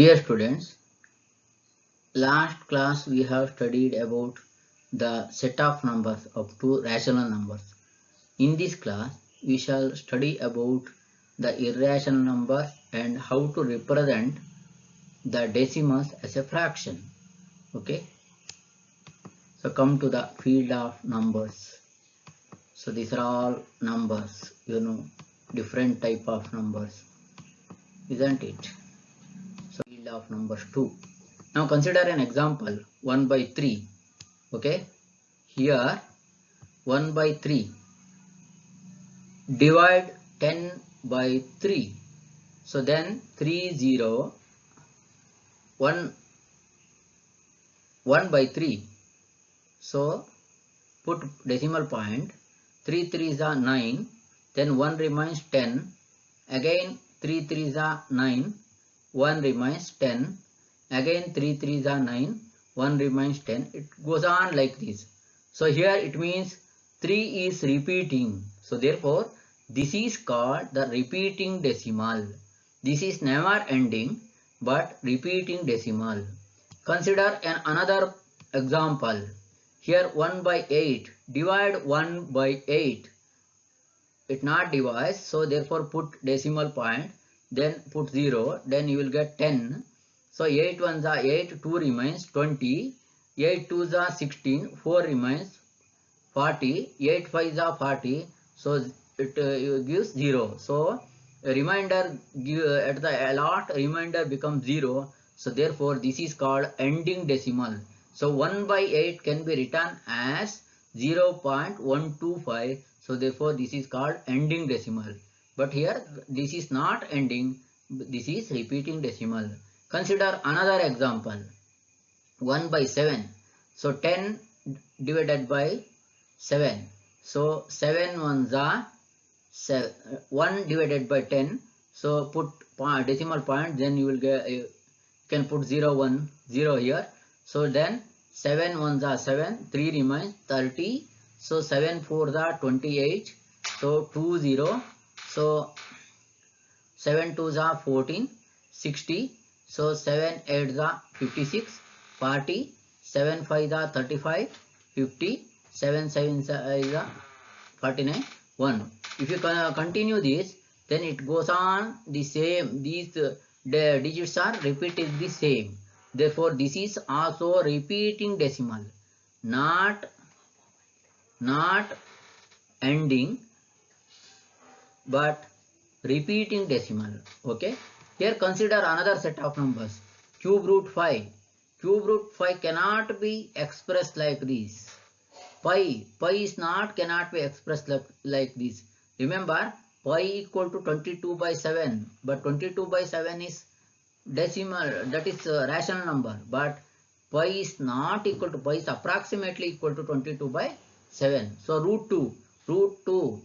Dear students, last class we have studied about the set of numbers up to rational numbers. In this class, we shall study about the irrational numbers and how to represent the decimals as a fraction. Okay. So come to the field of numbers. So these are all numbers, different type of numbers, isn't it? So field of numbers 2. Now consider an example 1 by 3. Okay, here 1 by 3, divide 10 by 3. So then 3 0 1 1 by 3. So put decimal point, 3 3s are 9, then 1 remains 10, again 3 3s are 9, 1 remains 10, again 3 3s are 9, 1 remains 10. It goes on like this. So here it means 3 is repeating. So therefore this is called the repeating decimal. This is never ending but repeating decimal. Consider another example. Here 1 by 8. Divide 1 by 8. It not divides. So therefore put decimal point. Then put 0. Then you will get 10. So 8 ones are 8. 2 remains 20. 8 twos are 16. 4 remains 40. 8 fives are 40. So it gives 0. So a remainder at the lot remainder becomes 0. So therefore this is called ending decimal. So 1 by 8 can be written as 0.125. So therefore this is called ending decimal. But here this is not ending. This is repeating decimal. Consider another example. 1 by 7. So 10 divided by 7. So 7 ones are 7, 1 divided by 10. So put decimal point, then you will get, you can put 0 1 0 here. So then 7 ones are 7, 3 remains 30. So 7 4s are 28. So 2 0. So 7 2s are 14, 60. So 7 8s are 56, 40. 7 5s are 35, 50. 7 7s are 49, 1. If you continue this, then it goes on the same. These digits are repeated the same. Therefore, this is also repeating decimal, not ending, but repeating decimal. Okay. Here consider another set of numbers. Cube root 5. Cube root 5 cannot be expressed like this. Pi is cannot be expressed like this. Remember, pi equal to 22 by 7. But 22 by 7 is decimal, that is a rational number. But pi is not equal to, pi is approximately equal to 22 by 7. So root 2,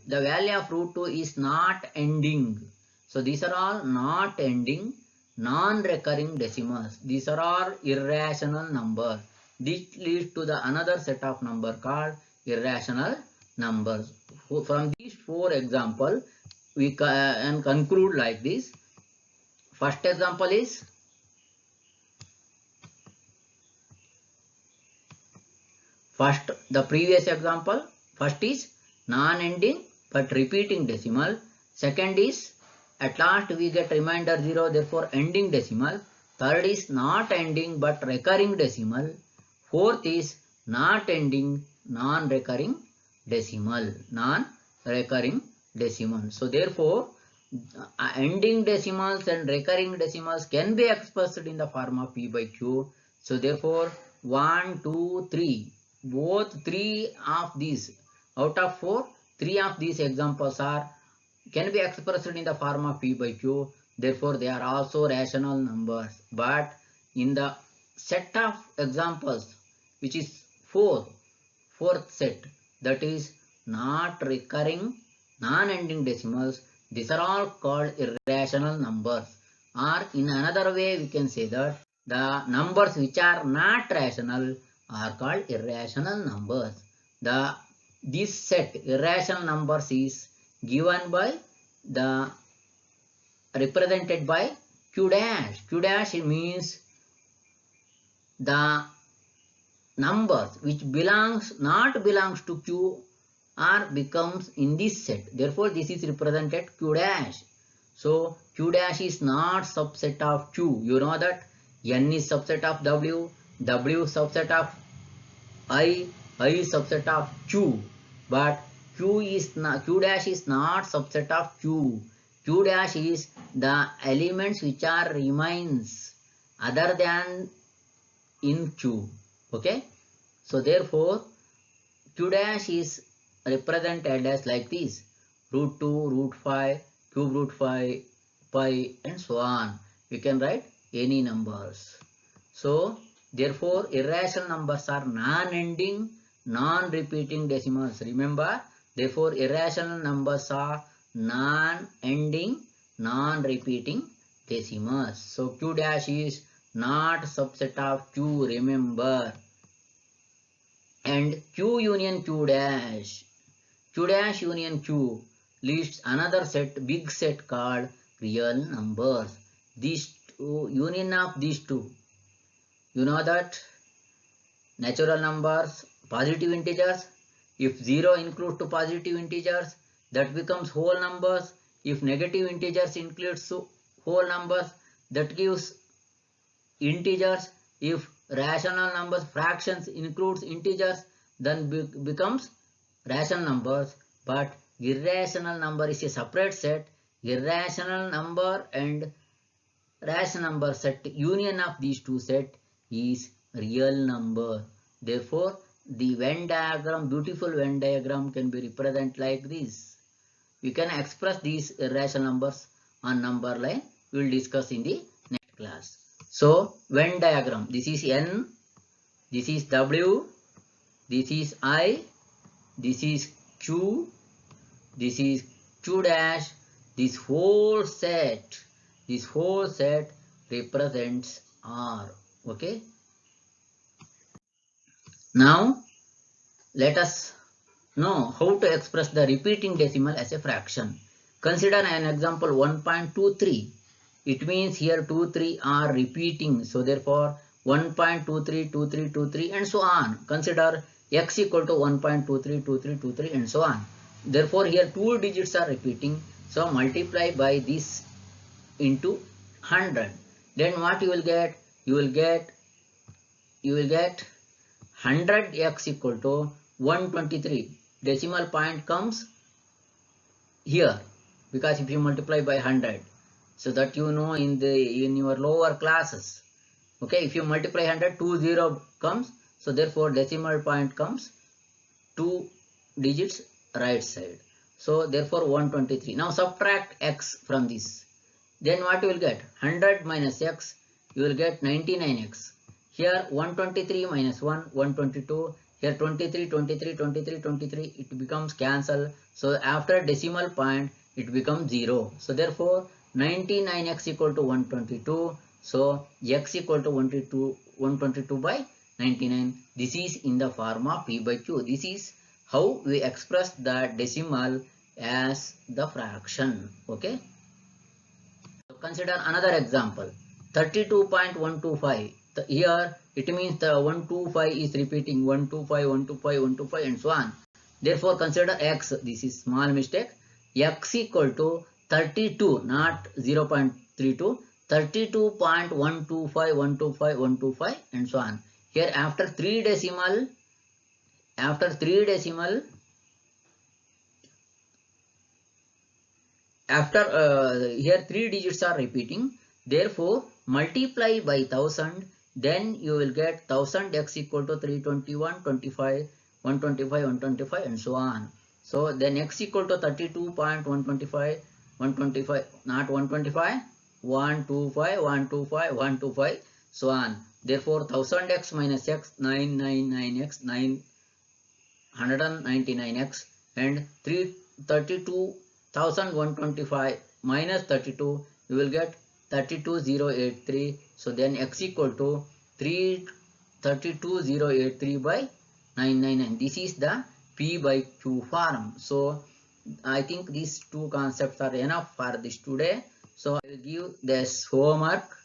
the value of root 2 is not ending. So these are all not ending, non-recurring decimals. These are all irrational numbers. This leads to the another set of number called irrational numbers. From these 4 examples, we can conclude like this. First example is the previous example. First is non-ending but repeating decimal. Second is at last we get remainder 0, therefore ending decimal. Third is not ending but recurring decimal. Fourth is not ending, non-recurring decimal. So therefore, ending decimals and recurring decimals can be expressed in the form of P by Q. So therefore, 1, 2, 3, both 3 of these, out of 4, 3 of these examples can be expressed in the form of P by Q. Therefore, they are also rational numbers. But in the set of examples, which is fourth set, that is not recurring, non-ending decimals, these are all called irrational numbers. Or in another way, we can say that the numbers which are not rational are called irrational numbers. This set irrational numbers is given by represented by q dash. Q dash means the numbers which not belongs to q or becomes in this set. Therefore, this is represented q dash. So, q dash is not subset of q. You know that n is subset of w, w is subset of I is subset of q. But q dash is not subset of q. Q dash is the elements which are remains other than in q. Okay. So therefore, q dash is represented as like this: root 2, root 5, cube root 5, pi, and so on. You can write any numbers. So therefore, irrational numbers are non-ending, non-repeating decimals. Remember, therefore, irrational numbers are non-ending, non-repeating decimals. So q dash is not subset of q. Remember. And q union q dash. Q dash union q lists another set, big set called real numbers. These two, union of these two. You know that natural numbers, positive integers. If 0 includes to positive integers, that becomes whole numbers. If negative integers includes to whole numbers, that gives integers. If rational numbers, fractions includes integers, then becomes rational numbers. But irrational number is a separate set. Irrational number and rational number set, union of these two set is real number. Therefore, the Venn diagram, beautiful Venn diagram can be represented like this. We can express these irrational numbers on number line. We will discuss in the next class. So, Venn diagram. This is N, this is W, this is I, this is Q, this is Q dash. This whole set represents R. Okay. Now, let us know how to express the repeating decimal as a fraction. Consider an example 1.23. It means here 2, 3 are repeating. So therefore 1.23, 23, 23 and so on. Consider x equal to 1.23, 23, 23 and so on. Therefore here 2 digits are repeating. So multiply by this into 100. Then what you will get? You will get 100x equal to 123. Decimal point comes here because if you multiply by 100, so that you know in your lower classes. Okay, if you multiply 100, 20 comes. So therefore decimal point comes 2 digits right side. So therefore 123. Now subtract x from this. Then what you will get? 100 minus x, you will get 99x. Here 123 minus 1, 122. Here 23, 23, 23, 23. It becomes cancel. So after decimal point, it becomes 0. So therefore 99x equal to 122. So x equal to 122 by 99. This is in the form of p by q. This is how we express the decimal as the fraction. Okay. So consider another example. 32.125. Here it means the 125 is repeating 125, 125, 125 and so on. Therefore consider x. This is small mistake. X equal to 32, not 0.32. 32.125, 125, 125 and so on. Here after 3 decimal, here 3 digits are repeating. Therefore multiply by 1000, then you will get 1000 x equal to 321, 25, 125, 125 and so on. So then x equal to 32.125, 125, not 125, 125, 125, 125, so on. Therefore 1000x minus x, 999x, 999x, and 32,125 minus 32, you will get 32083. So then x equal to 332,083 by 999. This is the p by q form. So I think these two concepts are enough for this today. So I will give this homework.